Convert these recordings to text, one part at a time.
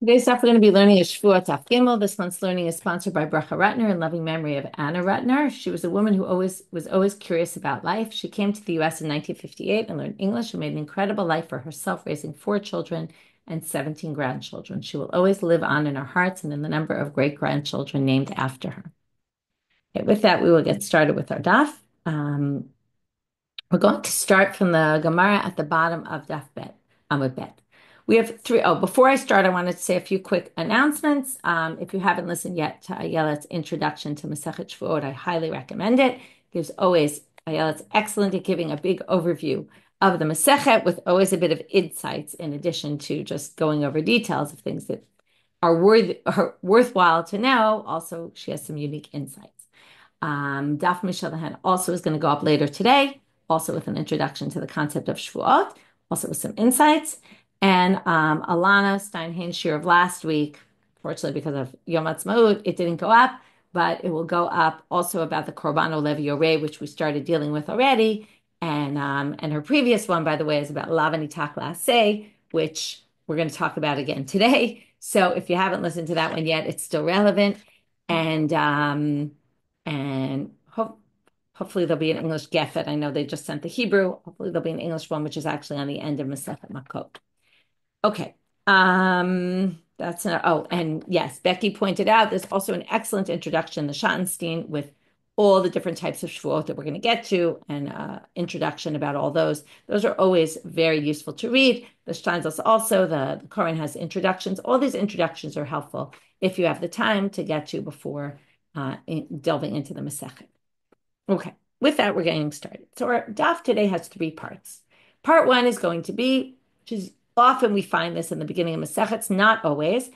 Today's stuff we're going to be learning is Shevuot Daf Gimel. This month's learning is sponsored by Bracha Rutner in loving memory of Anna Rutner. She was a woman who was always curious about life. She came to the U.S. in 1958 and learned English and made an incredible life for herself, raising 4 children and 17 grandchildren. She will always live on in our hearts and in the number of great-grandchildren named after her. Okay, with that, we will get started with our daf. We're going to start from the Gemara at the bottom of Daf Bet, Amud Bet. We have three. Oh, before I start, I wanted to say a few quick announcements. If you haven't listened yet to Ayelet's introduction to Masechet Shevuot, I highly recommend it. Ayelet's excellent at giving a big overview of the Masechet with always a bit of insights in addition to just going over details of things that are worthwhile to know. Also, she has some unique insights. Daf Mishna also is going to go up later today, also with an introduction to the concept of Shevuot, also with some insights. And Alana Steinhain's Shiur of last week, fortunately because of Yom Ha'atzmaut, it didn't go up, but it will go up also about the Korban Olev Yoreh, which we started dealing with already. And her previous one, by the way, is about Lavani Tak Laseh, which we're going to talk about again today. So if you haven't listened to that one yet, it's still relevant. And hopefully there'll be an English Gefet. I know they just sent the Hebrew. Hopefully there'll be an English one, which is actually on the end of Masechet Makkot. Okay. That's not, oh, and yes, Becky pointed out there's also an excellent introduction, the Schottenstein, with all the different types of Shevuot that we're going to get to, and introduction about all those. Those are always very useful to read. The Steinsaltz also, the Koren has introductions. All these introductions are helpful if you have the time to get to before delving into the Masechet. Okay, with that, we're getting started. So our daf today has 3 parts. Part 1 is going to be, which is often we find this in the beginning of Masechets, not always,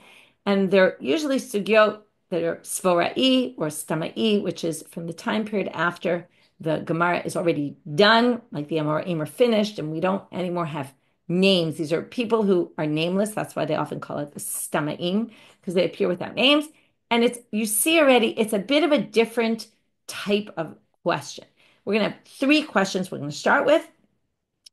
and they're usually sugyot that are svorai or stamai, which is from the time period after the Gemara is already done, like the Amoraim are finished, and we don't anymore have names. These are people who are nameless. That's why they often call it the stamaim, because they appear without names. And you see already, it's a bit of a different type of question. We're going to have 3 questions we're going to start with,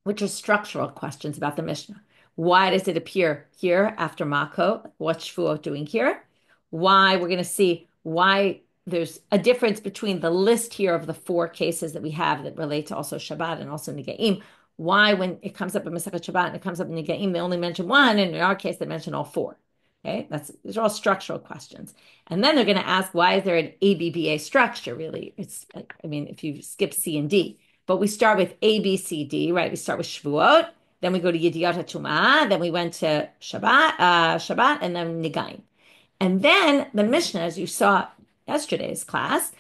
which are structural questions about the Mishnah. Why does it appear here after Makkot? What's Shevuot doing here? Why we're going to see why there's a difference between the list here of the 4 cases that we have that relate to also Shabbat and also Negaim. Why, when it comes up in Masechet Shabbat and it comes up in Negaim, they only mention 1, and in our case, they mention all 4. Okay, these are all structural questions. And then they're going to ask, why is there an ABBA structure, really? If you skip C and D. But we start with A, B, C, D, right? We start with Shevuot, then we go to Yediyot HaTumah, then we went to Shabbat, and then Negaim. And then the Mishnah, as you saw yesterday's class,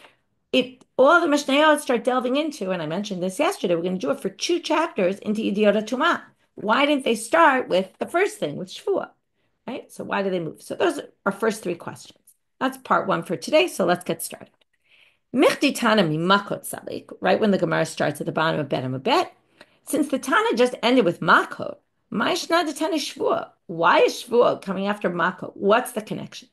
all the Mishnayot start delving into, and I mentioned this yesterday, we're going to do it for 2 chapters into Yediyot HaTumah. Why didn't they start with the first thing, with Shevuot? Right? So why do they move? So those are our first 3 questions. That's part 1 for today. So let's get started. Michti Tana mi Makkot salik, right when the Gemara starts at the bottom of Bet Amud Bet. Since the Tana just ended with Makkot, Mishna de Tana Shevuot. Why is Shevuot coming after Makkot? What's the connection?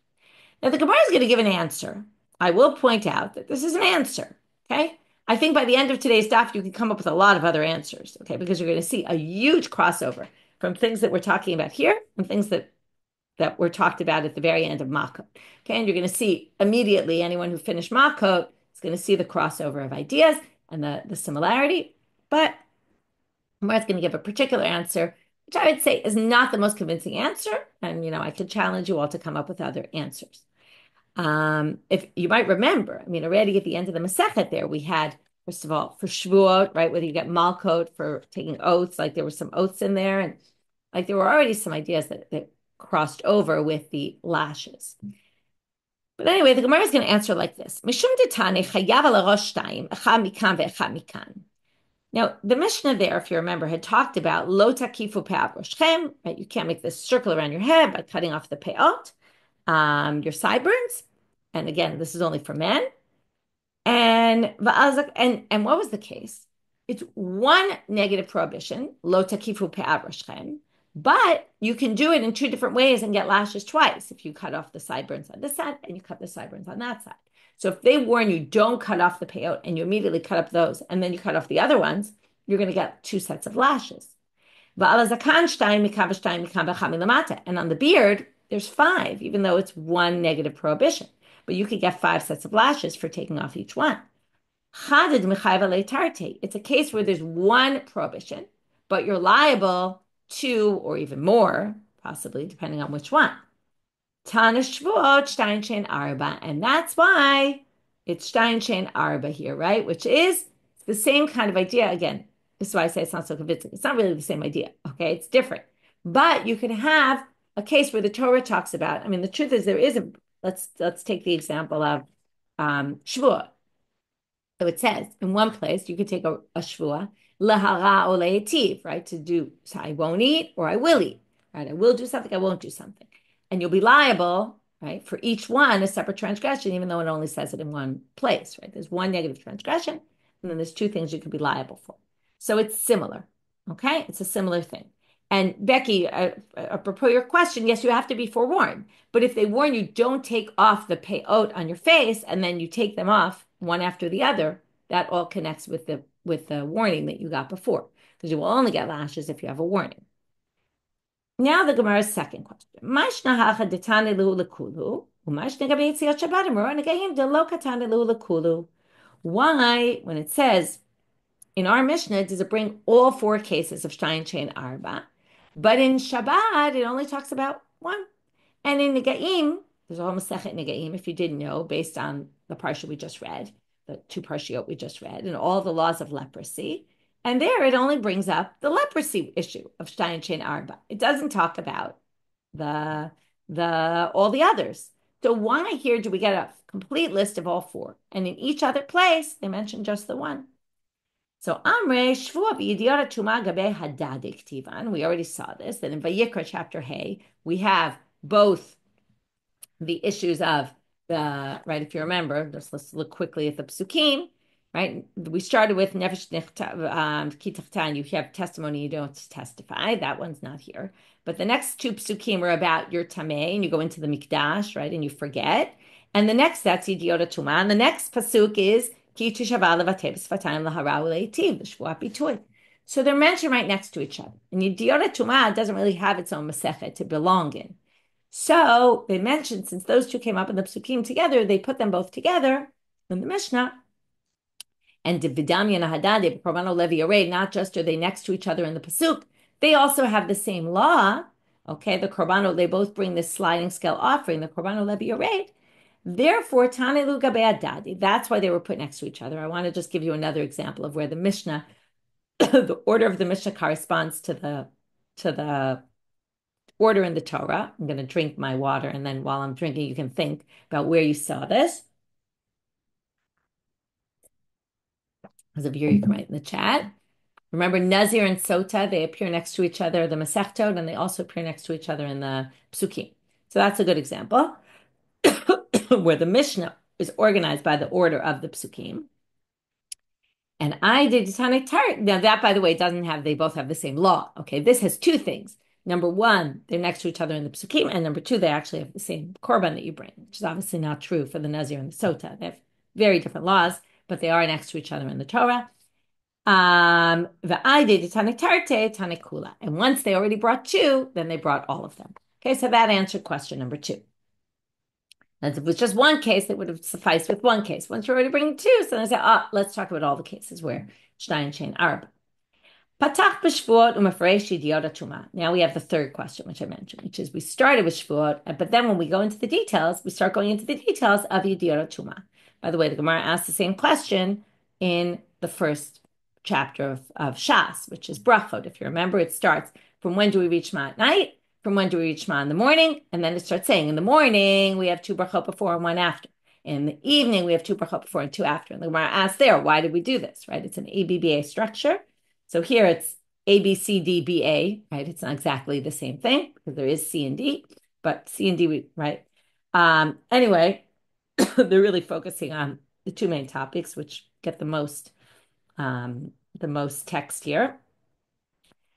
Now the Gemara is going to give an answer. I will point out that this is an answer. Okay. I think by the end of today's daf, you can come up with a lot of other answers. Okay, because you're going to see a huge crossover from things that we're talking about here and things that were talked about at the very end of Makkot. Okay, and you're going to see immediately anyone who finished Makkot is going to see the crossover of ideas and the similarity. But Martha's going to give a particular answer, which I would say is not the most convincing answer. And, I could challenge you all to come up with other answers. If you might remember, already at the end of the Masechet there, we had, first of all, for Shevuot, right, whether you get Malkot for taking oaths, like there were some oaths in there, and like there were already some ideas that crossed over with the lashes. But anyway, the Gemara is going to answer like this. Now, the Mishnah there, if you remember, had talked about lo takifu pe'at roshchem, right? You can't make this circle around your head by cutting off the pe'ot, your sideburns. And again, this is only for men. And what was the case? It's 1 negative prohibition, lo takifu pe'at roshchem. But you can do it in 2 different ways and get lashes twice if you cut off the sideburns on this side and you cut the sideburns on that side. So if they warn you, don't cut off the peot, and you immediately cut up those, and then you cut off the other ones, you're going to get 2 sets of lashes. And on the beard, there's five, even though it's one negative prohibition. But you could get 5 sets of lashes for taking off each one. It's a case where there's one prohibition, but you're liable to, or even more, possibly, depending on which one. Tana Shevuot, Stein Shein Arba. And that's why it's Stein Shein Arba here, right? Which is the same kind of idea. Again, this is why I say it's not so convincing. It's not really the same idea, okay? It's different. But you can have a case where the Torah talks about, I mean, the truth is there is a, let's take the example of Shevuot. So it says in one place you could take a shvua lahara or le'etiv, right? To do, so I won't eat or I will eat, right? I will do something, I won't do something, and you'll be liable, right, for each one a separate transgression, even though it only says it in one place, right? There's one negative transgression, and then there's two things you could be liable for. So it's similar, okay? It's a similar thing. And Becky, apropos your question, yes, you have to be forewarned. But if they warn you, don't take off the payot on your face, and then you take them off one after the other, that all connects with the warning that you got before, because you will only get lashes if you have a warning. Now the Gemara's second question. Why, when it says in our Mishnah, does it bring all 4 cases of Stein Shein Arba? But in Shabbat, it only talks about one. And in Negaim, there's a whole Masechet Negaim, if you didn't know, based on the parsha we just read, the 2 parshiot we just read, and all the laws of leprosy. And there it only brings up the leprosy issue of Stein Shein Arba. It doesn't talk about the all the others. So why here do we get a complete list of all 4? And in each other place, they mention just the one. So Amre Shvuah v'Yidiyot Tuma Gabe Hadad Ktivan. We already saw this, that in Vayikra chapter Hey, we have both the issues of the, right, if you remember, let's look quickly at the psukim, right? We started with Nefesh Kitachtan, you have testimony, you don't testify. That one's not here. But the next 2 psukim are about your tameh, and you go into the mikdash, right, and you forget. And the next, that's Yidiyot Tuma. And the next pasuk is so they're mentioned right next to each other. And Yidiyot Tumah doesn't really have its own Masechet to belong in. So they mentioned, since those 2 came up in the Psukim together, they put them both together in the Mishnah. And Vidam and Hadad, Korban Levi Yored, not just are they next to each other in the Pasuk, they also have the same law. Okay, the Korban, they both bring this sliding scale offering, the Korban Levi Yored. Therefore, Tanelu Gabe Hadad, that's why they were put next to each other. I want to just give you another example of where the Mishnah, the order of the Mishnah corresponds to the order in the Torah. I'm going to drink my water, and then while I'm drinking, you can think about where you saw this. As of here, you can write in the chat. Remember, Nazir and Sota, they appear next to each other, the Masechtot, and they also appear next to each other in the Psukim. So that's a good example where the Mishnah is organized by the order of the Psukim. And I did Tane Tart. Now that, by the way, doesn't have, they both have the same law. Okay, this has 2 things. Number 1, they're next to each other in the Psukim, and number 2, they actually have the same korban that you bring, which is obviously not true for the Nazir and the Sota. They have very different laws, but they are next to each other in the Torah. The I did Tane Tarte, Tane Kula. And once they already brought 2, then they brought all of them. Okay, so that answered question number 2. If it was just one case, it would have sufficed with one case. Once you're already bringing 2, so then I say, let's talk about all the cases where Stein Shein Arba. Patach b'Shvuot u'mafresh Yidiyot Tuma. Now we have the third question, which I mentioned, which is we started with Shvuot, but then when we go into the details, we start going into the details of Yidiyot Tuma. By the way, the Gemara asked the same question in the first chapter of Shas, which is Brachot. If you remember, it starts from when do we reach Shema at night, from when do we reach Shema in the morning, and then it starts saying in the morning we have 2 brachot before and 1 after. In the evening we have 2 brachot before and 2 after. And the Gemara asks there, why did we do this? Right? It's an ABBA structure. So here it's A, B, C, D, B, A, right? It's not exactly the same thing because there is C and D, but C and D, right? Anyway, they're really focusing on the 2 main topics, which get the most text here.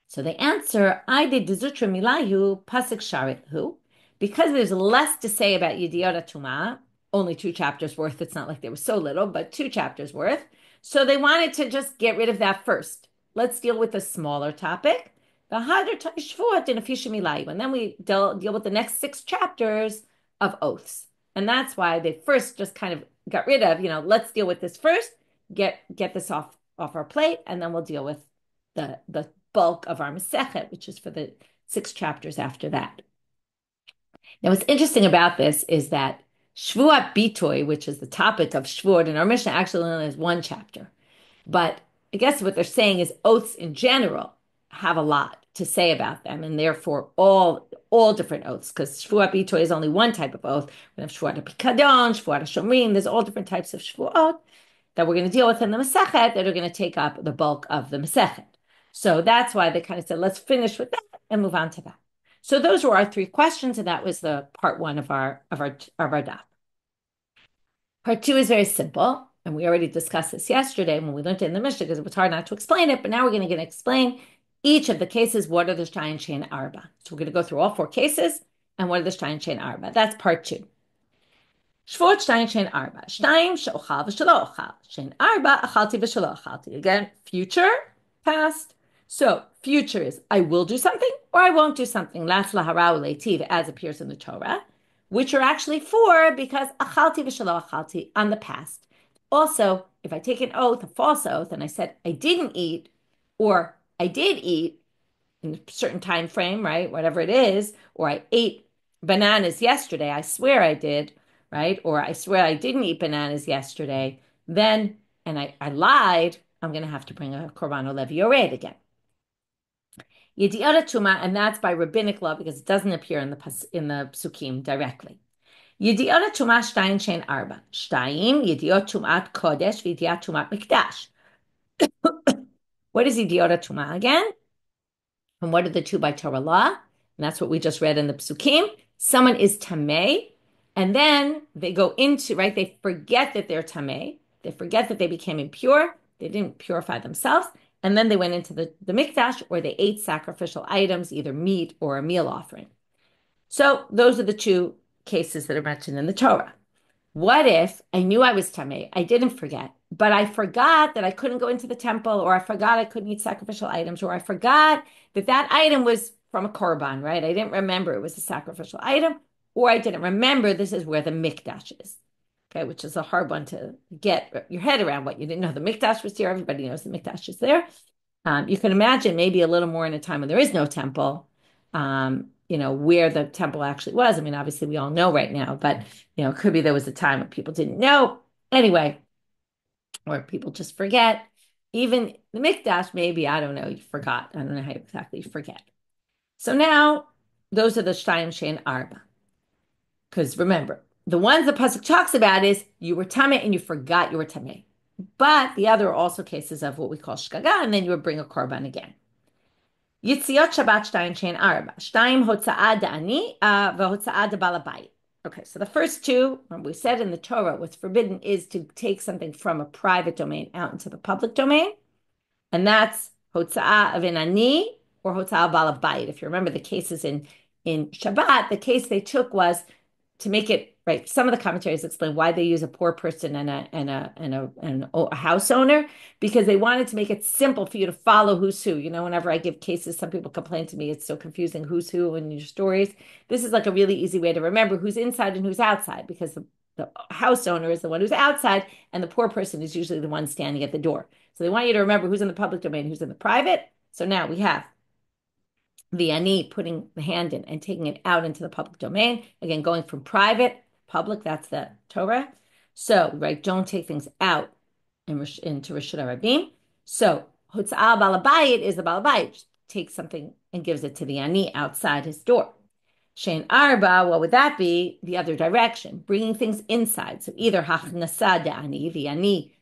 So the answer, I did Dezutra Milahu Pasuk Sharithu, because there's less to say about Yidiyot Tuma, only 2 chapters worth. It's not like there was so little, but 2 chapters worth. So they wanted to just get rid of that first. Let's deal with a smaller topic. The Hadran Shevuot in Afisha Milayu. And then we deal with the next 6 chapters of oaths. And that's why they first just kind of got rid of, let's deal with this first, get this off our plate, and then we'll deal with the bulk of our Masechet, which is for the 6 chapters after that. Now, what's interesting about this is that Shevuot Bitoy, which is the topic of Shevuot in our Mishna, actually only has 1 chapter. But I guess what they're saying is oaths in general have a lot to say about them, and therefore all different oaths, because Shevuot Bitoy is only 1 type of oath. We have Shevuot Pikadon, Shevuot Shomrim. There's all different types of Shevuot that we're going to deal with in the Masechet that are going to take up the bulk of the Masechet. So that's why they kind of said, let's finish with that and move on to that. So those were our 3 questions, and that was the part 1 of our daf. Part 2 is very simple, and we already discussed this yesterday when we learned it in the Mishnah because it was hard not to explain it. But now we're going to explain each of the cases. What are the Shtayim Shein Arba? So we're going to go through all 4 cases, and what are the Shtayim Shein Arba? That's part 2. Shevuot Shtayim Shein Arba. Shtayim she'ochal v'shelo ochal. Shein Arba achalti v'shelo achalti. Again, future, past. So future is I will do something or I won't do something. That's laharau leitiv, as appears in the Torah, which are actually 4 because achalti v'shelo achalti on the past. Also, if I take an oath, a false oath, and I said I didn't eat or I did eat in a certain time frame, right? Whatever it is, or I ate bananas yesterday, I swear I did, right? Or I swear I didn't eat bananas yesterday, then, and I lied, I'm going to have to bring a korban levi yored again. Yedi'at tuma, and that's by rabbinic law because it doesn't appear in the psukim directly. Yedi'at tuma shtayim shein arba. Shtayim yedi'at tumat kodesh v'yedi'at tumat mikdash. What is yedi'at tuma again? And what are the 2 by Torah law? And that's what we just read in the psukim. Someone is tamei, and then they go into, right? They forget that they're tamei. They forget that they became impure. They didn't purify themselves. And then they went into the mikdash, or they ate sacrificial items, either meat or a meal offering. So those are the 2 cases that are mentioned in the Torah. What if I knew I was tamei? I didn't forget, but I forgot that I couldn't go into the temple, or I forgot I couldn't eat sacrificial items, or I forgot that item was from a korban, right? I didn't remember it was a sacrificial item, or I didn't remember this is where the mikdash is. Okay, which is a hard one to get your head around. What you didn't know, the mikdash was here. Everybody knows the mikdash is there. You can imagine maybe a little more in a time when there is no temple, where the temple actually was. I mean, obviously we all know right now, but, it could be there was a time when people didn't know. Anyway, or people just forget. Even the mikdash, maybe, I don't know, you forgot. I don't know how exactly you forget. So now, those are the Shtayim Shein Arba. Because remember, the ones the pasuk talks about is you were tamei and you forgot you were tamei. But the other are also cases of what we call shkaga, and then you would bring a korban again. Yitziot Shabbat Shtayim Shein Arba. Shtayim hotza'ah da'ani v'hotza'ah da'balabayit. Okay, so the first 2, we said in the Torah, what's forbidden is to take something from a private domain out into the public domain, and that's hotza'ah of an ani or hotza'ah balabayit. If you remember the cases in Shabbat, the case they took was to make it right. Some of the commentaries explain why they use a poor person and a house owner, because they wanted to make it simple for you to follow who's who. Whenever I give cases, some people complain to me it's so confusing who's who in your stories. This is like a really easy way to remember who's inside and who's outside, because the house owner is the one who's outside and the poor person is usually the one standing at the door. So they want you to remember who's in the public domain, who's in the private. So now we have the ani putting the hand in and taking it out into the public domain. Again, going from private, public, that's the Torah. So, right, don't take things out into Rishut HaRabim. So, Hotza'ah Balabayit is the Balabayit. Takes something and gives it to the ani outside his door. Shein Arba, what would that be? The other direction, bringing things inside. So either Hachnasa Da'ani, the ani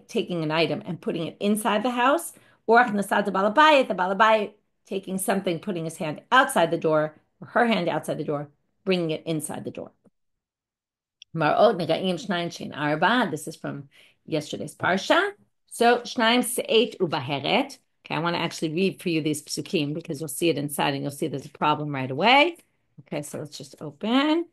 taking an item and putting it inside the house, or Hachnasa de Balabayit, the Balabayit taking something, putting his hand outside the door, or her hand outside the door, bringing it inside the door. Mar'ot Negaim Shnayim Shein Arba. This is from yesterday's parsha. So Shnayim Se'et Ubaheret. Okay, I want to actually read for you these psukim because you'll see it inside and you'll see there's a problem right away. Okay, so let's just open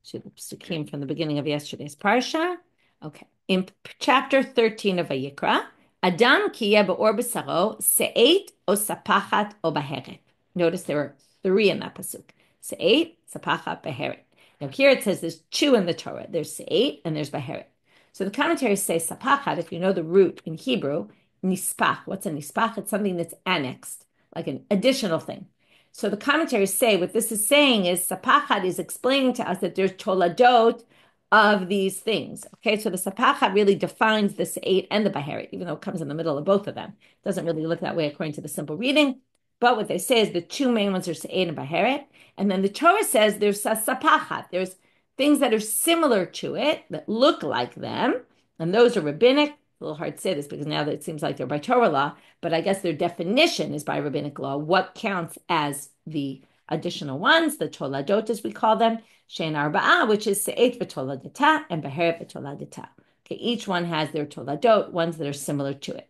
to the psukim from the beginning of yesterday's parsha. Okay, in chapter 13 of Vayikra, Adam kiya be'or b'saro se'et o sapachat o baheret. Notice there are three in that pasuk. Se'et, sapachat, baheret. Now here it says there's two in the Torah. There's se'et and there's baheret. So the commentaries say sapachat, if you know the root in Hebrew, nispach. What's a nispach? It's something that's annexed, like an additional thing. So the commentaries say what this is saying is sapachat is explaining to us that there's toladot of these things. Okay, so the sapachat really defines the se'et and the baheret, even though it comes in the middle of both of them. It doesn't really look that way according to the simple reading. But what they say is the two main ones are se'et and baheret. And then the Torah says there's a sapachat. There's things that are similar to it, that look like them. And those are rabbinic. A little hard to say this because now that it seems like they're by Torah law, but I guess their definition is by rabbinic law. What counts as the additional ones, the toladot as we call them, shein arba'ah, which is se'et v'toladata and baheret v'toladata. Okay, each one has their toladot, ones that are similar to it.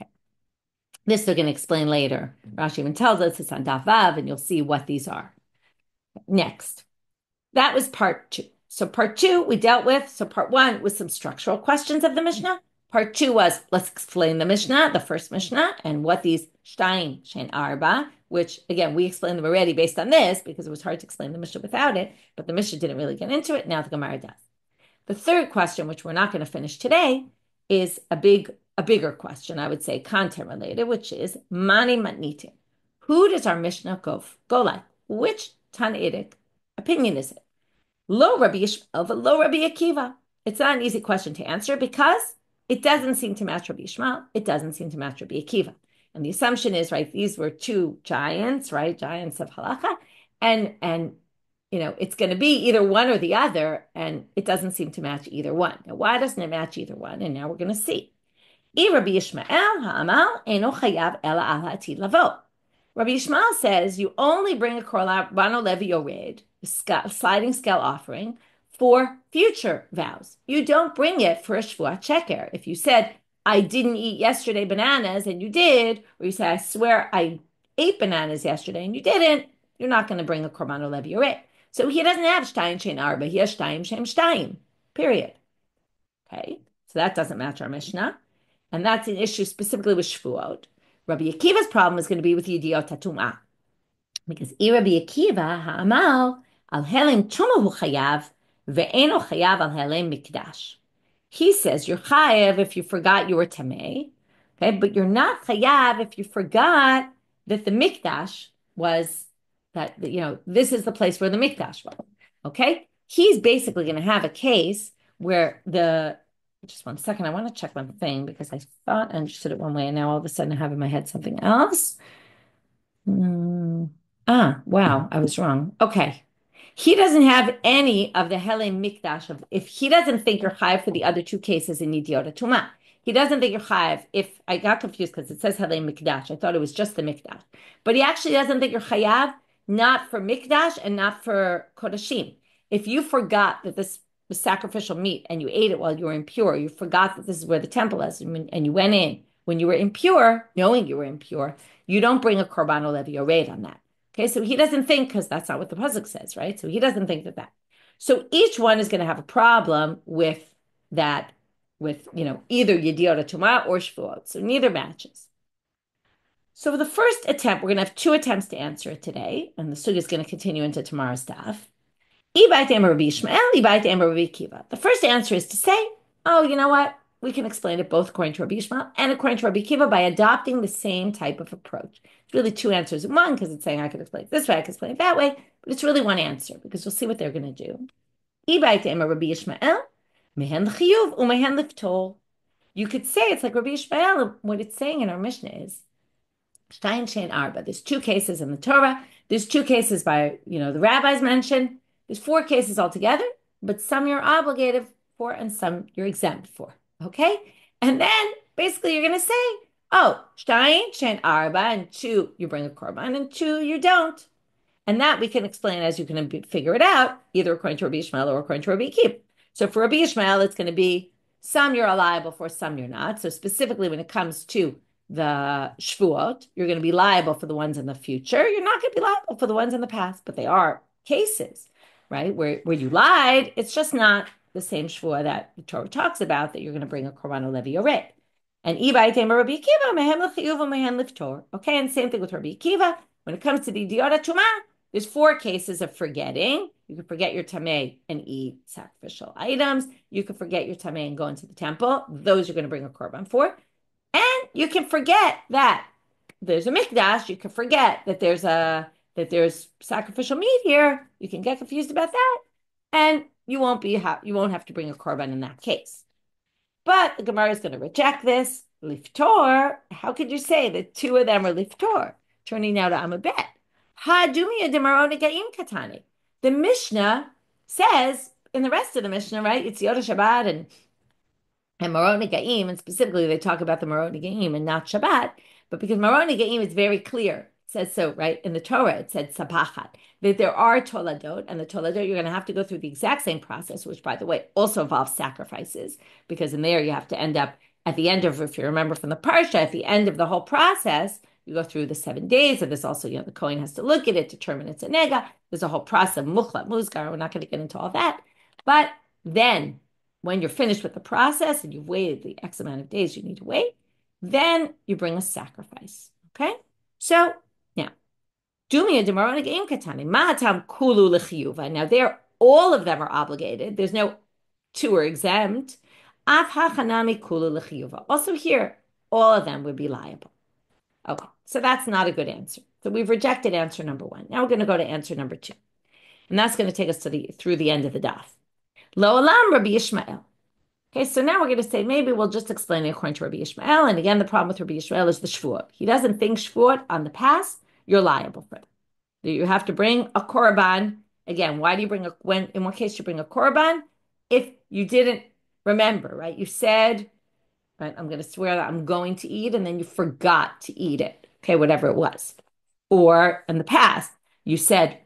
Okay. This they're going to explain later. Rashi even tells us it's on Daf Vav, and you'll see what these are. Next, that was part 2. So part 2 we dealt with. So part 1 was some structural questions of the Mishnah. Part 2 was let's explain the Mishnah, the first Mishnah, and what these shtaim, shein arba, which again we explained them already based on this because it was hard to explain the Mishnah without it, but the Mishnah didn't really get into it. Now the Gemara does. The third question, which we're not going to finish today, is a bigger question, I would say, content related, which is mani matnite. Who does our Mishnah go like? Which Tanaitic opinion is it? Lo Rabbi Yishmael, lo Rabbi Akiva. It's not an easy question to answer because it doesn't seem to match Rabbi Yishmael. It doesn't seem to match Rabbi Akiva. And the assumption is, right, these were two giants, right, giants of halacha, and it's going to be either one or the other, and it doesn't seem to match either one. Now, why doesn't it match either one? And now we're going to see. Rabbi Yishmael ha'amal eno chayav ela al ha'atid lavo. Rabbi Yishmael says you only bring a korban levi yored, sliding scale offering, for future vows. You don't bring it for a Shevuot sheker. If you said, I didn't eat yesterday bananas, and you did, or you say, I swear I ate bananas yesterday, and you didn't, you're not going to bring a korban levi yored. So he doesn't have shtayim shein arba, he has shtayim shein shtayim, period. Okay, so that doesn't match our Mishnah. And that's an issue specifically with Shevuot. Rabbi Akiva's problem is going to be with Yediot HaTum'ah. Because Rabbi Akiva ha'amal al helem tumah hu chayav ve'eno chayav al helem mikdash. He says you're chayav if you forgot you were tamei, okay, but you're not chayav if you forgot that the mikdash was that this is the place where the mikdash was. Okay, he's basically going to have a case where just one second, I want to check one thing because I thought I understood it one way and now all of a sudden I have in my head something else. Wow, I was wrong. Okay. He doesn't have any of the Helem Mikdash if he doesn't think you're chayav for the other two cases in Yediot HaTumah. He doesn't think you're chayav if I got confused because it says Helem Mikdash. I thought it was just the Mikdash. But he actually doesn't think you're chayav not for Mikdash and not for Kodashim. If you forgot that this was sacrificial meat and you ate it while you were impure, you forgot that this is where the temple is, and you went in when you were impure, knowing you were impure, you don't bring a korban levi yored on that. Okay, so he doesn't think, because that's not what the pasuk says, right? So he doesn't think that. So each one is going to have a problem with that, with either Yediot HaTumah or Shevuot. So neither matches. So for the first attempt, we're going to have 2 attempts to answer it today, and the sugya is going to continue into tomorrow's daf. Rabbi Yishmael, Rabbi Akiva. The first answer is to say, oh, you know what? We can explain it both according to Rabbi Yishmael and according to Rabbi Akiva by adopting the same type of approach. It's really 2 answers in one because it's saying I could explain it this way, I could explain it that way, but it's really one answer because you'll see what they're going to do. Rabbi Yishmael, mehen l'chiyuv umehen l'ftol. You could say it's like Rabbi Yishmael. What it's saying in our Mishnah is shtayim shein arba. There's 2 cases in the Torah. There's 2 cases by the rabbis mentioned. There's 4 cases altogether, but some you're obligated for and some you're exempt for. Okay? And then basically you're going to say, oh, shtayim shein arba, and 2 you bring a korban, and 2 you don't. And that we can explain as you can figure it out, either according to Rabbi Yishmael or according to Rabbi Akiva. So for Rabbi Yishmael, it's going to be some you're liable for, some you're not. So specifically when it comes to the Shevuot, you're going to be liable for the ones in the future. You're not going to be liable for the ones in the past, but they are cases, right? Where you lied, it's just not the same Shevuot that the Torah talks about that you're going to bring a korban levi yored. And Iba Rabbi Akiva, mehen l'chiyuv mehen liftor. Okay, and same thing with Rabbi Akiva. When it comes to the Diyot Tumah, there's 4 cases of forgetting. You can forget your tameh and eat sacrificial items. You can forget your tameh and go into the temple. Those you're going to bring a korban for. And you can forget that there's a mikdash. You can forget that there's sacrificial meat here. You can get confused about that, and you won't have to bring a korban in that case. But the Gemara is going to reject this. Liftor, how could you say that 2 of them are liftor? Turning now to Amabet. Hadumia demaro Negaim katani. The Mishnah says in the rest of the Mishnah, right? It's Yod Shabbat and Marot Negaim, and specifically they talk about the Marot Negaim and not Shabbat. But because Marot Negaim is very clear, it says so, right? In the Torah, it said Sapachat, that there are Toladot, and the Toladot, you're going to have to go through the exact same process, which, by the way, also involves sacrifices, because in there you have to end up at the end of, if you remember from the Parsha, at the end of the whole process, you go through the 7 days, and there's also, the Kohen has to look at it, determine it's a nega. There's a whole process of muchlat, muzgar. We're not going to get into all that. But then, when you're finished with the process and you've waited the X amount of days you need to wait, then you bring a sacrifice. Okay? So, now, Dumia Demarona Geim Katani, Mahatam Kulu Lechiyuva. Now, all of them are obligated. There's no 2 are exempt. Af Hachanami Kulu Lechiyuva. Also here, all of them would be liable. Okay, so that's not a good answer. So we've rejected answer number 1. Now we're going to go to answer number 2. And that's going to take us through the end of the daf. Lo Olam Rabbi Yishmael. Okay, so now we're going to say maybe we'll just explain it according to Rabbi Yishmael. And again, the problem with Rabbi Yishmael is the Shevuot. He doesn't think Shevuot on the past, you're liable for it. You have to bring a korban. Again, why do you bring in what case you bring a korban? If you didn't remember, right? You said, right, I'm going to swear that I'm going to eat, and then you forgot to eat it. Okay, whatever it was. Or in the past, you said,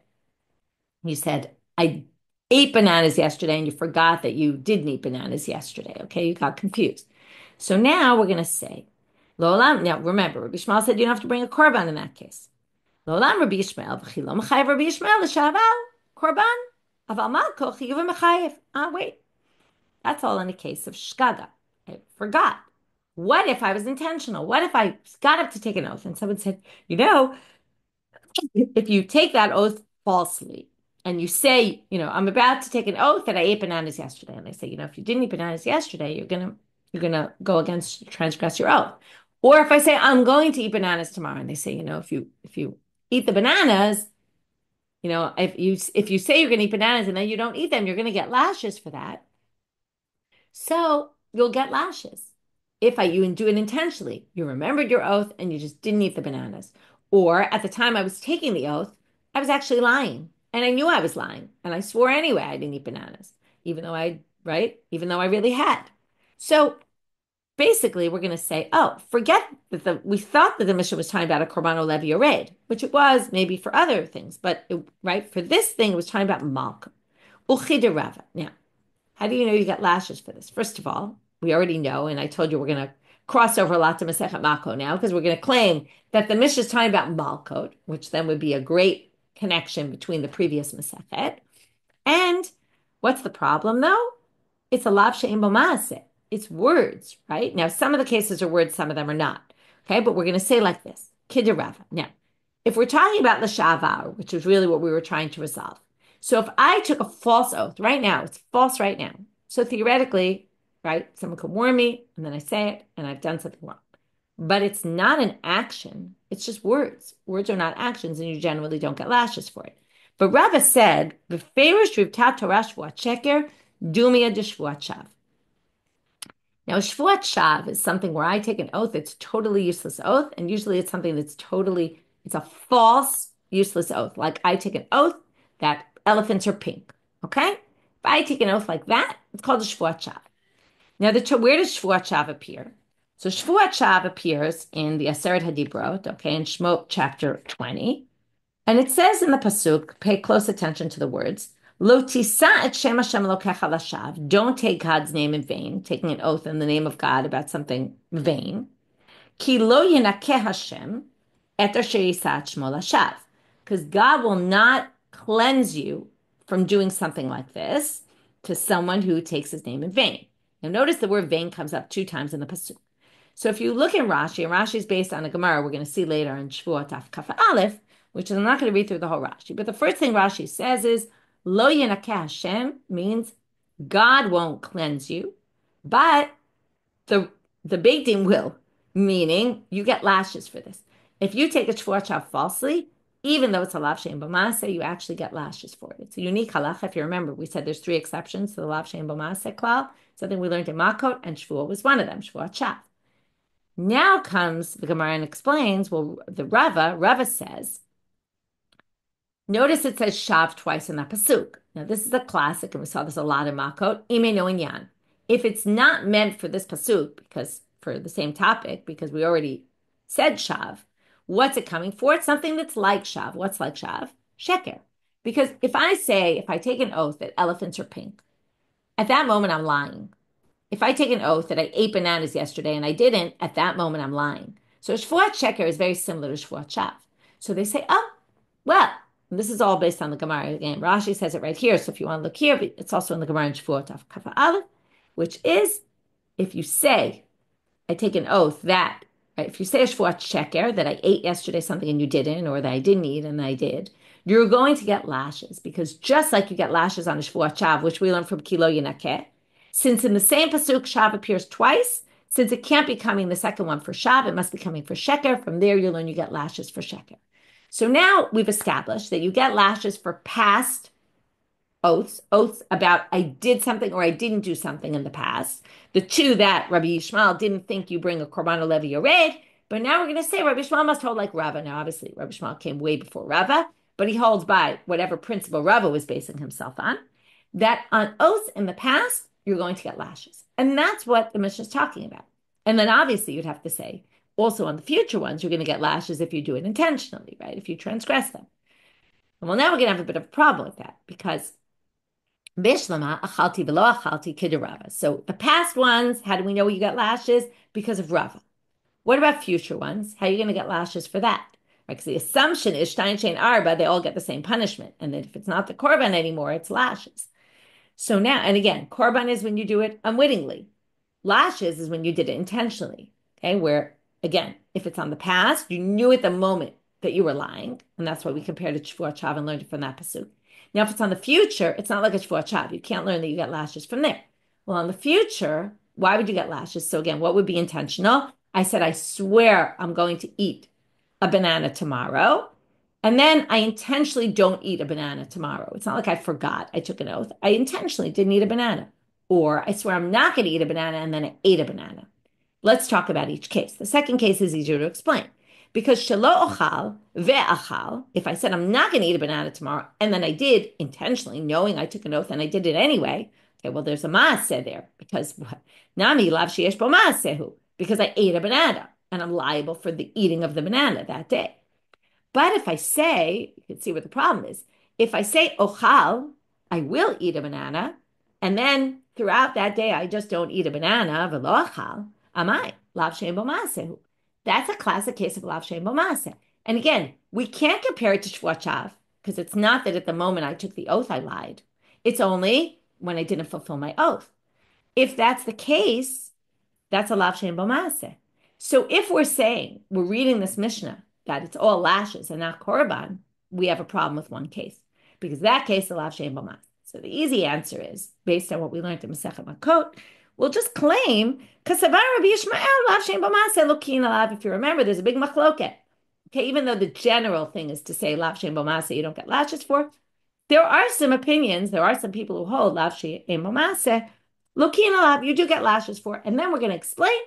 I ate bananas yesterday, and you forgot that you didn't eat bananas yesterday. Okay, you got confused. So now we're going to say, Lo Olam. Now remember, Rabbi Yishmael said you don't have to bring a korban in that case. Lo Olam Rabbi Yishmael, v'chilo mechayev Rabbi Yishmael l'shaval korban, aval Makkot chiyuv mechayev. Wait, that's all in a case of shkaga. I forgot. What if I was intentional? What if I got up to take an oath and someone said, if you take that oath falsely, and you say, I'm about to take an oath that I ate bananas yesterday. And they say, if you didn't eat bananas yesterday, you're gonna go transgress your oath. Or if I say I'm going to eat bananas tomorrow, and they say, if you eat the bananas, if you say you're gonna eat bananas and then you don't eat them, you're gonna get lashes for that. So you'll get lashes. If you do it intentionally, you remembered your oath and you just didn't eat the bananas. Or at the time I was taking the oath, I was actually lying. And I knew I was lying. And I swore anyway I didn't eat bananas, even though I really had. So basically, we're going to say, forget that we thought that the Mishnah was talking about a korban olev yored, which it was maybe for other things. But, for this thing, it was talking about malka. Uchiderava. Now, how do you know you got lashes for this? First of all, we already know, and I told you we're going to cross over a lot to Masechet Makkot now, because we're going to claim that the Mishnah is talking about Makkot, which then would be a great connection between the previous Masechet. And what's the problem, though? It's a lav she'ein bo ma'aseh. It's words, right? Now, some of the cases are words, some of them are not. Okay, but we're going to say like this, kiderava. Now, if we're talking about l'shavar, which is really what we were trying to resolve. So if I took a false oath right now, it's false right now. So theoretically, right, someone could warn me, and then I say it, and I've done something wrong. But it's not an action. It's just words. Words are not actions, and you generally don't get lashes for it. But Rava said, "B'feirush rivtat Torah shvuat sheker, dumia de shvuat shav." Now, shvuat shav is something where I take an oath. It's a totally useless oath, and usually it's something that's it's a false, useless oath. Like I take an oath that elephants are pink. Okay? If I take an oath like that, it's called a shvuat shav. Now, where does shvuat shav appear? So Shvuat Shav appears in the Aseret HaDibrot, okay, in Shemot chapter 20. And it says in the Pasuk, pay close attention to the words, Lo tisa et Shem Hashem Elokecha lashav. Don't take God's name in vain, taking an oath in the name of God about something vain. Ki lo yenakeh Hashem et asher yisa shmo lashav. Because God will not cleanse you from doing something like this to someone who takes his name in vain. Now notice the word vain comes up 2 times in the Pasuk. So if you look in Rashi, and Rashi is based on a Gemara we're going to see later in Shevuot Af Kaf Aleph, which is I'm not going to read through the whole Rashi, but the first thing Rashi says is Lo Yenakeh Hashem means God won't cleanse you, but the Beit Din will, meaning you get lashes for this. If you take a Shevuot Shav falsely, even though it's a lav shein b'maaseh, you actually get lashes for it. It's a unique halacha. If you remember, we said there's 3 exceptions to the lav shein b'maaseh klal. Something we learned in Makkot, and Shevuot was one of them, Shevuot Shav. Now comes the Gemara and explains, well, the Rava says, notice it says Shav twice in that pasuk. Now, this is a classic, and we saw this a lot in Makkot, Ime no inyan. If it's not meant for this pasuk, because for the same topic, because we already said Shav, what's it coming for? It's something that's like Shav. What's like Shav? Sheker. Because if I take an oath that elephants are pink, at that moment I'm lying. If I take an oath that I ate bananas yesterday and I didn't, at that moment I'm lying. So Shvuat Sheker is very similar to Shvuat Shav. So they say, oh, well, this is all based on the Gemara. Again, Rashi says it right here. So if you want to look here, but it's also in the Gemara in Shevuot Af Kaf Aleph, which is, if you say, I take an oath that, right, if you say a Shvuat Sheker, that I ate yesterday something and you didn't, or that I didn't eat and I did, you're going to get lashes. Because just like you get lashes on a Shvuat Shav, which we learned from Kilo Yenakeh, since in the same pasuk Shav appears twice, since it can't be coming the second one for Shav, it must be coming for Sheker. From there, you learn you get lashes for Sheker. So now we've established that you get lashes for past oaths about I did something or I didn't do something in the past. The 2 that Rabbi Yishmael didn't think you bring a korban levi yored, but now we're going to say Rabbi Yishmael must hold like Rava. Now, obviously, Rabbi Yishmael came way before Rava, but he holds by whatever principle Rava was basing himself on, that on oaths in the past, you're going to get lashes. And that's what the Mishnah is talking about. And then obviously you'd have to say, also on the future ones, you're going to get lashes if you do it intentionally, right? If you transgress them. Well, now we're going to have a bit of a problem with that because Bishlama, achalti v'lo achalti kiderava. So the past ones, how do we know you got lashes? Because of Rava. What about future ones? How are you going to get lashes for that? Right? Because the assumption is Stein Shein Arba, they all get the same punishment. And then if it's not the korban anymore, it's lashes. So now, and again, korban is when you do it unwittingly. Lashes is when you did it intentionally. Okay, where again, if it's on the past, you knew at the moment that you were lying, and that's why we compared it to Shevuot Shav and learned it from that pasuk. Now, if it's on the future, it's not like a Shevuot Shav. You can't learn that you get lashes from there. Well, on the future, why would you get lashes? So again, what would be intentional? I said, I swear I'm going to eat a banana tomorrow. And then I intentionally don't eat a banana tomorrow. It's not like I forgot. I took an oath. I intentionally didn't eat a banana. Or I swear I'm not going to eat a banana and then I ate a banana. Let's talk about each case. The second case is easier to explain. Because shelo ochal ve'achal, if I said I'm not going to eat a banana tomorrow, and then I did intentionally, knowing I took an oath and I did it anyway, okay, well, there's a maaseh there. Because what? Nami lav sheyesh bo maasehu. Because I ate a banana and I'm liable for the eating of the banana that day. But if I say, you can see what the problem is. If I say ochal, I will eat a banana, and then throughout that day I just don't eat a banana, v'lo ochal, amai, lav shein bo maasehu. That's a classic case of lav shein bo maaseh. And again, we can't compare it to Shevuot Shav, because it's not that at the moment I took the oath I lied. It's only when I didn't fulfill my oath. If that's the case, that's a lav shein bo maaseh. So if we're saying, we're reading this Mishnah, that it's all lashes and not korban, we have a problem with one case. Because that case is lav shein bo maaseh. So the easy answer is, based on what we learned in Masechet Makkot, we'll just claim, Kasavar Rabbi Yishmael, lav shein bo maaseh, lokin alav. If you remember, there's a big machloket. Okay, even though the general thing is to say lav shein bo maaseh, you don't get lashes for, there are some opinions, there are some people who hold lav shein bo maaseh, lokin alav, you do get lashes for. And then we're going to explain,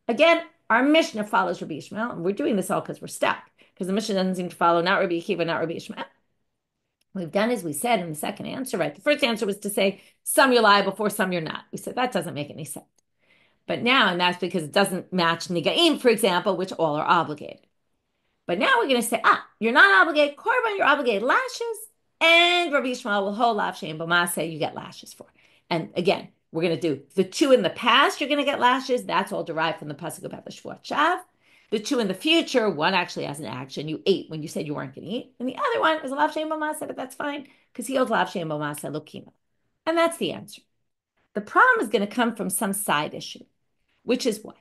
again, our Mishnah follows Rabbi Yishmael, and we're doing this all because we're stuck, because the Mishnah doesn't seem to follow not Rabbi Akiva, not Rabbi Yishmael. What we've done is we said in the second answer, right? The first answer was to say some you're liable for, some you're not. We said that doesn't make any sense. But now, and that's because it doesn't match Negaim, for example, which all are obligated. But now we're going to say, you're not obligated korban, you're obligated lashes, and Rabbi Yishmael will hold lav shein bo maaseh, you get lashes for. And again, we're going to do the 2 in the past, you're going to get lashes. That's all derived from the pasuk about the Shevuot Shav. The 2 in the future, one actually has an action. You ate when you said you weren't going to eat. And the other one is a lav shein bo maaseh, but that's fine because he holds lav shein bo maaseh lokina. And that's the answer. The problem is going to come from some side issue, which is what?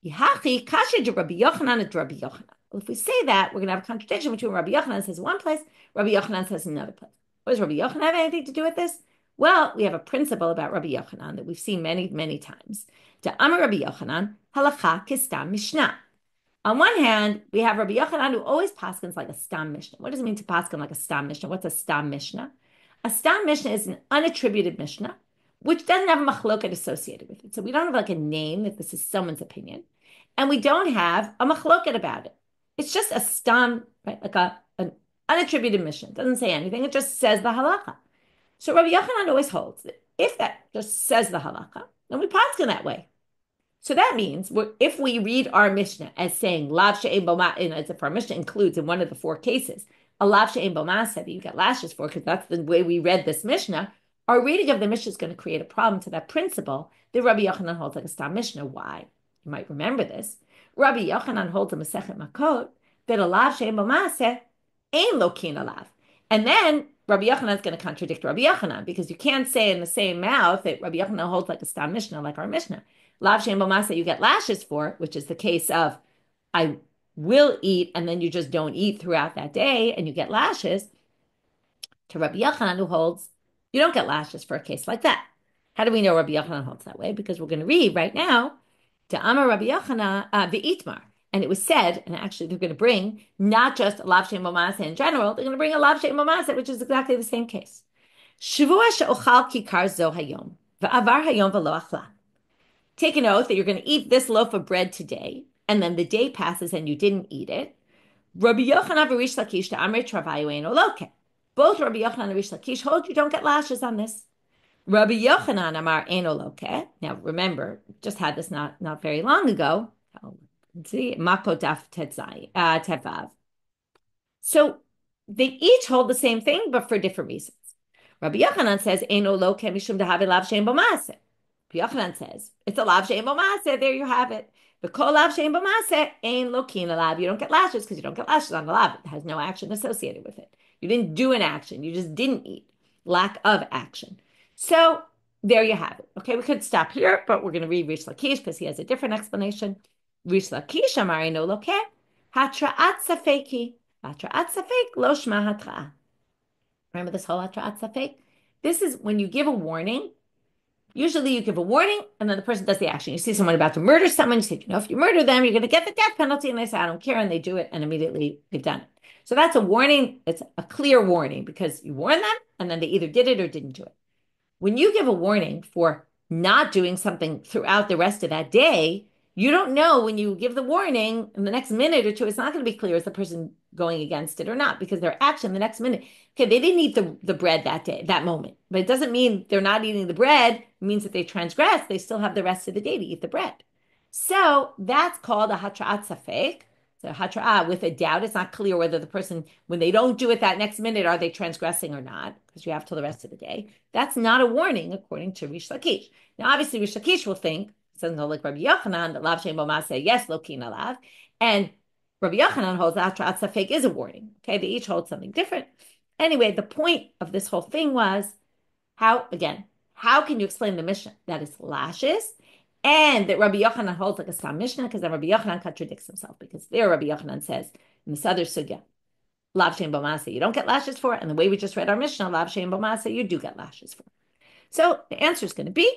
Yihachi kasha de Rabbi Yochanan and Rabbi Yochanan. Well, if we say that, we're going to have a contradiction between Rabbi Yochanan says one place, Rabbi Yochanan says another place. What does Rabbi Yochanan have anything to do with this? Well, we have a principle about Rabbi Yochanan that we've seen many, many times. To Amar Rabbi Yochanan, halacha kistam Mishnah. On one hand, we have Rabbi Yochanan who always paskins like a stam Mishnah. What does it mean to paskin like a stam Mishnah? What's a stam Mishnah? A stam Mishnah is an unattributed Mishnah, which doesn't have a machloket associated with it. So we don't have like a name that this is someone's opinion. And we don't have a machloket about it. It's just a stam, right? Like an unattributed Mishnah. It doesn't say anything. It just says the halacha. So Rabbi Yochanan always holds that if that just says the halacha, then we paskin that way. So that means if we read our Mishnah as saying lav she'ein bo ma'aseh, as if our Mishnah includes in one of the four cases a lav she'ein bo ma'aseh that you get lashes for, because that's the way we read this Mishnah, our reading of the Mishnah is going to create a problem to that principle that Rabbi Yochanan holds like a stam Mishnah. Why? You might remember this. Rabbi Yochanan holds a Masechet Makkot that a lav she'ein bo ma'aseh ain lokin alav. And then Rabbi Yochanan is going to contradict Rabbi Yochanan, because you can't say in the same mouth that Rabbi Yochanan holds like a stam Mishnah, like our Mishnah. Lav she'ein bo ma'aseh you get lashes for, which is the case of I will eat and then you just don't eat throughout that day and you get lashes, to Rabbi Yochanan who holds you don't get lashes for a case like that. How do we know Rabbi Yochanan holds that way? Because we're going to read right now to Amar Rabbi Yochanan v'itmar. And it was said, and actually they're going to bring not just a lav she'ein bo ma'aseh in general, they're going to bring a lav she'ein bo ma'aseh, which is exactly the same case. Shevuot she'ochal kikar zo hayom v'avar hayom v'lo achla. Take an oath that you're going to eat this loaf of bread today, and then the day passes and you didn't eat it. Rabbi Yochanan v'Rish Lakish to Amrei Travayu ein oloke. Both Rabbi Yochanan and Rish Lakish hold you don't get lashes on this. Rabbi Yochanan Amar ein oloke. Now remember, just had this not very long ago. Let's see, Makkot daf tevav. So they each hold the same thing, but for different reasons. Rabbi Yochanan says ein oloke mishum dehavi lav she'ein bo ma'aseh. Yochanan says, it's a lav she'ein bo ma'aseh, there you have it. But kol lav she'ein bo ma'aseh, ein lokin alav. You don't get lashes because you don't get lashes on the lav. It has no action associated with it. You didn't do an action. You just didn't eat. Lack of action. So there you have it. Okay, we could stop here, but we're going to read Rish Lakish because he has a different explanation. Rish Lakish amar ein oloke, hatra'at safeki. Hatra'at safek lo shma hatra'ah. Remember this whole hatra'at safek? This is when you give a warning. Usually you give a warning and then the person does the action. You see someone about to murder someone, you say, if you murder them, you're going to get the death penalty. And they say, I don't care. And they do it. And immediately they've done it. So that's a warning. It's a clear warning because you warn them and then they either did it or didn't do it. When you give a warning for not doing something throughout the rest of that day, you don't know when you give the warning in the next minute or two, it's not going to be clear is the person going against it or not, because their action the next minute, okay, they didn't eat the bread that day, that moment, but it doesn't mean they're not eating the bread. It means that they transgress. They still have the rest of the day to eat the bread. So that's called a hatra'at safek. So hatra'ah with a doubt. It's not clear whether the person, when they don't do it that next minute, are they transgressing or not, because you have till the rest of the day. That's not a warning according to Rish Lakish. Now, obviously, Rish Lakish will think, doesn't know like Rabbi Yochanan, that lav she'ein bo ma'aseh, yes, lokin alav. And Rabbi Yochanan holds that hatra'at safek is a warning. Okay, they each hold something different. Anyway, the point of this whole thing was how can you explain the Mishnah that it's lashes and that Rabbi Yochanan holds like a stam Mishnah, because then Rabbi Yochanan contradicts himself, because there Rabbi Yochanan says in this other sugya, lav she'ein bo ma'aseh, you don't get lashes for, and the way we just read our Mishnah, lav she'ein bo ma'aseh, you do get lashes for. So the answer is going to be,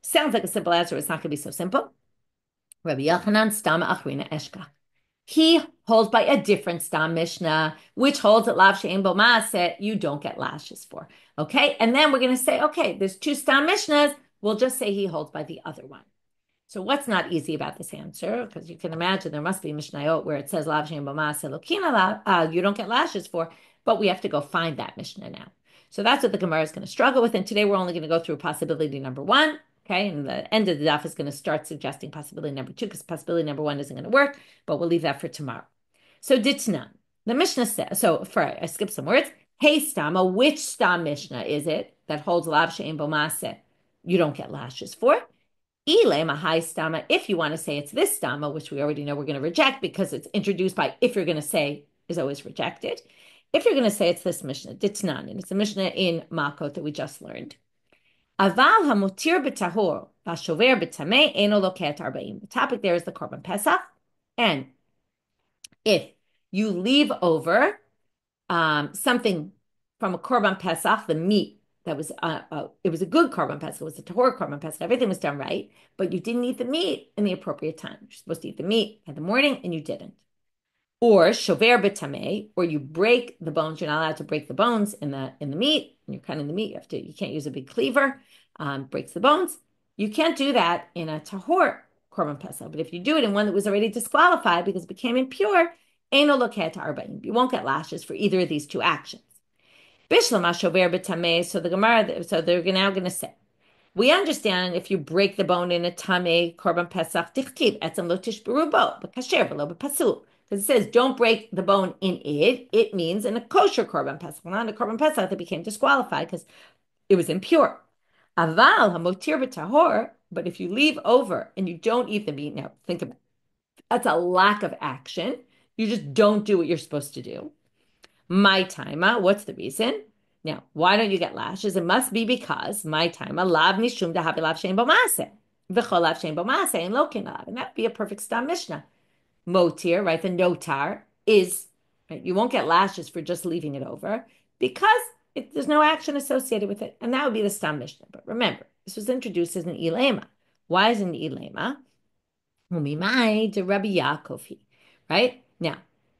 sounds like a simple answer, it's not going to be so simple. Rabbi Yochanan stam achrina eshka. He holds by a different stam Mishnah, which holds that lav she'ein bo ma'aseh, you don't get lashes for. Okay, and then we're going to say, okay, there's two stam Mishnahs. We'll just say he holds by the other one. So what's not easy about this answer? Because you can imagine there must be Mishnayot where it says lav she'ein bo ma'aseh lokin alav, you don't get lashes for, but we have to go find that Mishnah now. So that's what the Gemara is going to struggle with. And today we're only going to go through possibility number one. Okay, and the end of the daf is going to start suggesting possibility number two, because possibility number one isn't going to work, but we'll leave that for tomorrow. So ditnan, the Mishnah says, I skipped some words. Hey stama, which stam Mishnah is it that holds lav she'ein bo ma'aseh you don't get lashes for? Ile mahai stama, if you want to say it's this stama, which we already know we're going to reject because it's introduced by if you're going to say is always rejected. If you're going to say it's this Mishnah, ditnan, and it's a Mishnah in Makkot that we just learned. Aval hamutir b'tahor, Hashover b'tamei eno loket arba'im. The topic there is the Korban Pesach. And if you leave over something from a Korban Pesach, the meat that was, it was a good Korban Pesach, it was a Tahor Korban Pesach, everything was done right, but you didn't eat the meat in the appropriate time. You're supposed to eat the meat in the morning and you didn't. Or shover b'tamei, or you break the bones. You're not allowed to break the bones in the meat. When you're cutting the meat, you can't use a big cleaver, breaks the bones. You can't do that in a tahor korban pesach. But if you do it in one that was already disqualified because it became impure, eino loket arba'im. You won't get lashes for either of these two actions. Bishlama shover b'tamei. So the Gemara, so they're now going to say, we understand if you break the bone in a tamei korban pesach, tichtiv etzem lo tishberu bo b'kasher v'lo b'pasul. Because it says, don't break the bone in it. It means in a kosher korban pesach. Not in a korban pesach that became disqualified because it was impure. Aval hamotir b'tahor. But if you leave over and you don't eat the meat, now think about it. That's a lack of action. You just don't do what you're supposed to do. My taima, what's the reason? Now, why don't you get lashes? It must be because my taima lav nishum dahavi lav shein bo maaseh v'chol lav shein bo maaseh and lokin lav, and that'd be a perfect stam Mishna. Motir, right? The notar is, right? You won't get lashes for just leaving it over because there's no action associated with it. And that would be the Stam Mishnah. But remember, this was introduced as an ilema. Why is it an ilema? Umimai to Rabbi Yaakov, right? Now,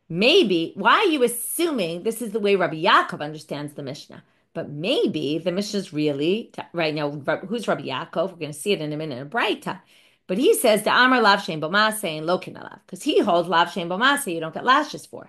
maybe, why are you assuming this is the way Rabbi Yaakov understands the Mishnah? But maybe the Mishnah is really, right now, who's Rabbi Yaakov? We're going to see it in a minute in a Braita. But he says the Amar lav shein b'maseh and lokin alav, because he holds lav shein b'maseh you don't get lashes for.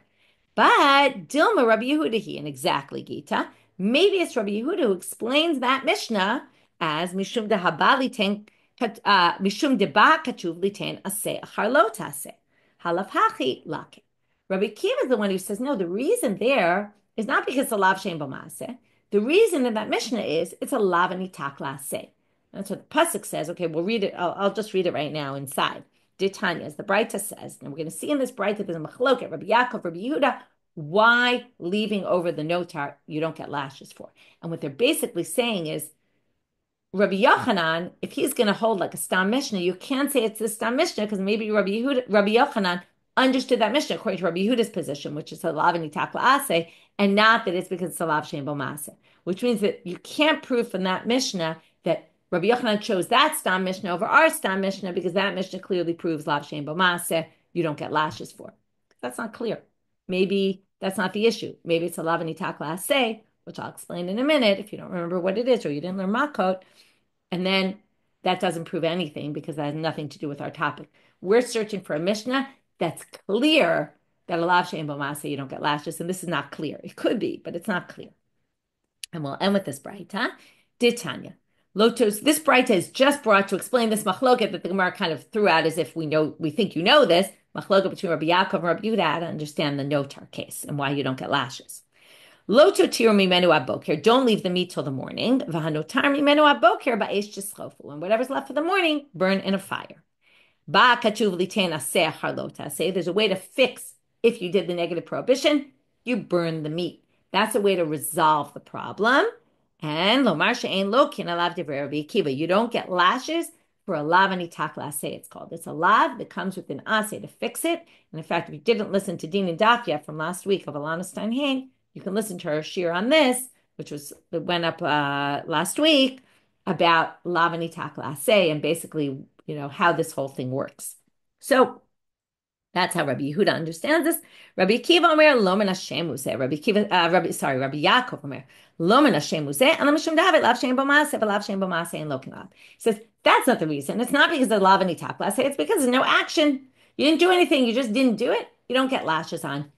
But Dilma Rabbi Yehuda and exactly Gita, maybe it's Rabbi Yehuda who explains that Mishnah as mishum de habali ten mishum de ba katuv liten aseh achar lo taseh halav hachi lake. Rabbi Akiva is the one who says no. The reason there is not because it's a lav shein b'maseh. The reason in that Mishnah is it's a lav anitak laseh. That's what the pasuk says. Okay, we'll read it. I'll just read it right now inside. Ditanya, as the Braita says, and we're going to see in this Braita there's a machloket, Rabbi Yaakov, Rabbi Yehuda, why leaving over the notar you don't get lashes for. And what they're basically saying is, Rabbi Yochanan, if he's going to hold like a Stam Mishnah, you can't say it's the Stam Mishnah because maybe Rabbi Yochanan understood that Mishnah according to Rabbi Yehuda's position, which is a lav nitak la'aseh, and not that it's because it's a lav shein bo maaseh, which means that you can't prove from that Mishnah that Rabbi Yochanan chose that Stam Mishnah over our Stam Mishnah because that Mishnah clearly proves lav shein bo maaseh you don't get lashes for. That's not clear. Maybe that's not the issue. Maybe it's a lav nitak la'aseh, which I'll explain in a minute if you don't remember what it is or you didn't learn Makkot. And then that doesn't prove anything because that has nothing to do with our topic. We're searching for a Mishnah that's clear that a lav shein bo maaseh you don't get lashes, and this is not clear. It could be, but it's not clear. And we'll end with this Braita. Ditanya. Lotos, this Braita is just brought to explain this machloket that the Gemara kind of threw out as if we think you know this, machloket between Rabbi Yaakov and Rabbi Yehuda to understand the notar case and why you don't get lashes. Loto tiru mimenu aboker, don't leave the meat till the morning. V'hanotar mimenu aboker ba'esh tischofu, and whatever's left for the morning, burn in a fire. Ba katuv liten aseh harlota, say there's a way to fix if you did the negative prohibition, you burn the meat. That's a way to resolve the problem. And lomar she'ein lo kin alav divrei Rabbi Akiva. You don't get lashes for a lav anitak laseh, it's called. It's a lav that comes with an aseh to fix it. And in fact, if you didn't listen to Din and Daf yet from last week of Alana Steinhain, you can listen to her shiur on this, which went up last week about lav anitak laseh and basically, how this whole thing works. So that's how Rabbi Yehuda understands this. Rabbi Akiva Omer lo min Hashem uzeh. Rabbi Yaakov Omer lo min Hashem uzeh. And l'mishum davet lav shein bo maaseh v'lav shein bo maaseh and lo kinav. He says that's not the reason. It's not because of lav anitak laseh. It's because there's no action. You didn't do anything. You just didn't do it. You don't get lashes on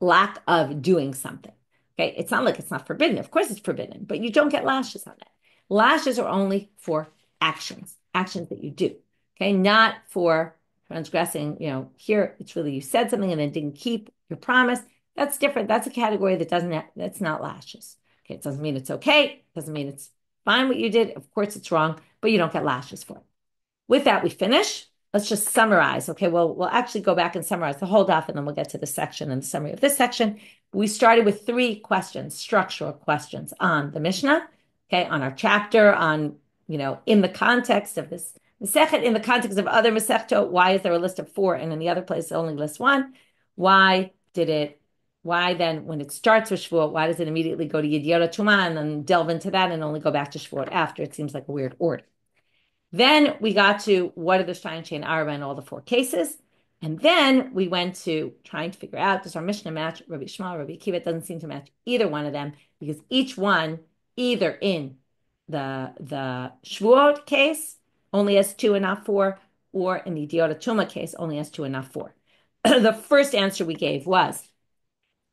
lack of doing something. Okay, it's not like it's not forbidden. Of course, it's forbidden, but you don't get lashes on it. Lashes are only for actions that you do. Okay, not for transgressing, here it's really you said something and then didn't keep your promise. That's different. That's a category that's not lashes. Okay, it doesn't mean it's okay. It doesn't mean it's fine what you did. Of course it's wrong, but you don't get lashes for it. With that, we finish. Let's just summarize. Okay, well, we'll actually go back and summarize the whole daf, and then we'll get to the section and the summary of this section. We started with 3 questions, structural questions on the Mishnah, okay, on our chapter, on in the context of this Masechet, in the context of other Masechtot, why is there a list of 4 and in the other place it only lists 1? Why then, when it starts with Shevuot, why does it immediately go to Yediot Tuma and then delve into that and only go back to Shevuot after? It seems like a weird order. Then we got to what are the Shtayin Shein Arba in all the 4 cases. And then we went to trying to figure out, does our Mishnah match Rabbi Yishmael, Rabbi Akiva? It doesn't seem to match either one of them because each one, either in the Shevuot case, only has 2 and not 4, or in the Yediot Tuma case, only has 2 and not 4. The first answer we gave was,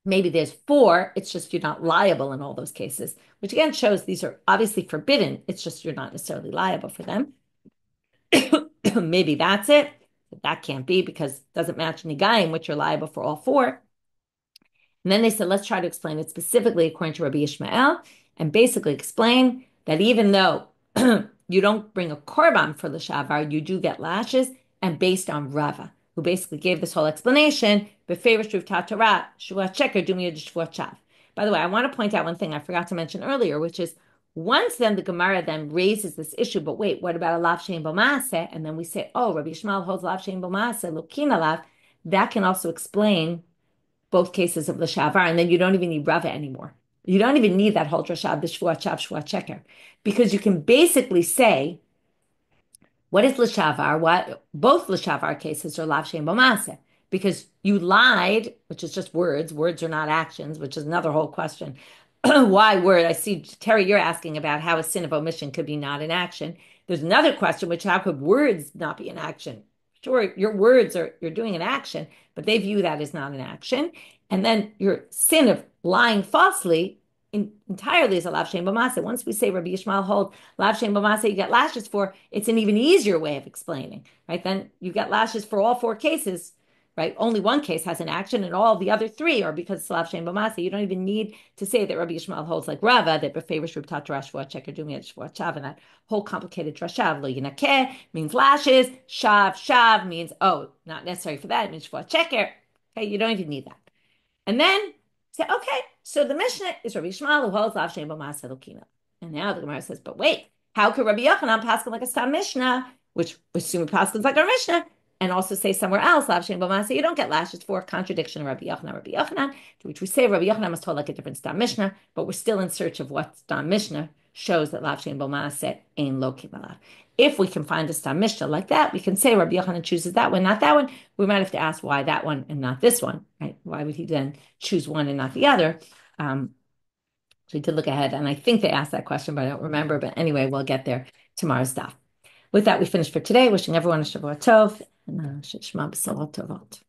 maybe there's 4, it's just you're not liable in all those cases, which again shows these are obviously forbidden. It's just you're not necessarily liable for them. Maybe that's it. That can't be because it doesn't match Negaim, which are liable for all 4. And then they said, let's try to explain it specifically according to Rabbi Yishmael and basically explain that even though you don't bring a korban for l'shavar, you do get lashes, and based on Rava, who basically gave this whole explanation, b'feiros shuv Torah, Shevuot checker, dumiyad Shevuot shav. By the way, I want to point out one thing I forgot to mention earlier, which is once then the Gemara then raises this issue, but wait, what about a lav shein b'maaseh? And then we say, oh, Rabbi Yishmael holds lav shein b'maaseh, lokina lav. That can also explain both cases of the shavar, and then you don't even need Rava anymore. You don't even need that whole drasha, the Shevuot checker, because you can basically say, what is l'shavar? What both l'shavar cases are lav shein b'maaseh, because you lied, which is just words. Words are not actions, which is another whole question. Why word? I see, Terry, you're asking about how a sin of omission could be not an action. There's another question, which how could words not be an action? Sure, your words you're doing an action, but they view that as not an action. And then your sin of lying falsely entirely is a lav shein b'maaseh. Once we say Rabbi Yishmael hold lav shein b'maaseh, you get lashes for, it's an even easier way of explaining, right? Then you get lashes for all 4 cases, right? Only one case has an action, and all the other 3 are because it's lav shein b'maaseh. You don't even need to say that Rabbi Yishmael holds like Rava, that b'feiros shuv Torah Shevuot checker dumiyad Shevuot shav, and that whole complicated drashav. Lo yinakeh means lashes, shav means, oh, not necessary for that, it means Shevuot checker. Okay, you don't even need that. And then say, okay, so the Mishnah is Rabbi Yishmael who holds lav shein b'maaseh lokina. And now the Gemara says, but wait, how could Rabbi Yochanan paskin like a stam Mishnah, which assume paskins like our Mishnah, and also say somewhere else, lav shein b'maaseh, you don't get lashes for contradiction of Rabbi Yochanan, to which we say Rabbi Yochanan must hold like a different stam Mishnah, but we're still in search of what stam Mishnah shows that lav shein b'maaseh ain't lo kibalav. If we can find a stam Mishnah like that, we can say Rabbi Yochanan chooses that one, not that one. We might have to ask why that one and not this one, right? Why would he then choose one and not the other? So we did look ahead, and I think they asked that question, but I don't remember. But anyway, we'll get there tomorrow's stuff. With that, we finished for today. Wishing everyone a Shavuot Tov and Shema B'Sorot Tovot.